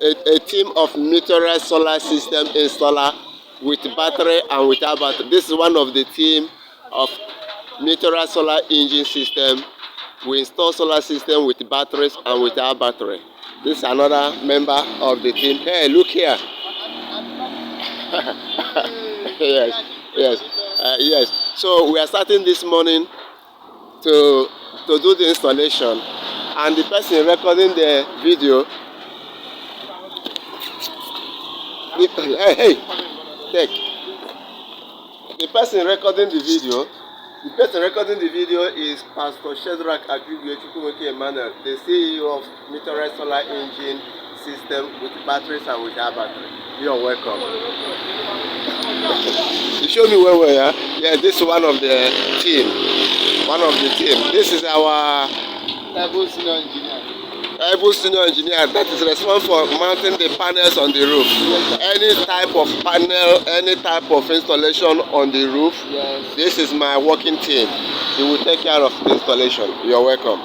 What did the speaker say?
a team of Meteorite solar system installer with battery and without battery. This is one of the team of Meteorite solar engine system. We install solar system with batteries and without battery. This is another member of the team. Hey, look here. Yes, yes, yes. So we are starting this morning to do the installation, and the person recording the video. Hey, take. The person recording the video. The person recording the video is Pastor Shedrack Agrigo Emmanuel, the CEO of Meteorite Solar Engine System with batteries and without battery. You're welcome. You show me where we are. Yeah, this is one of the team. One of the team. This is our senior engineer that is responsible for mounting the panels on the roof. Any type of panel, any type of installation on the roof. Yes. This is my working team. He will take care of the installation. You're welcome.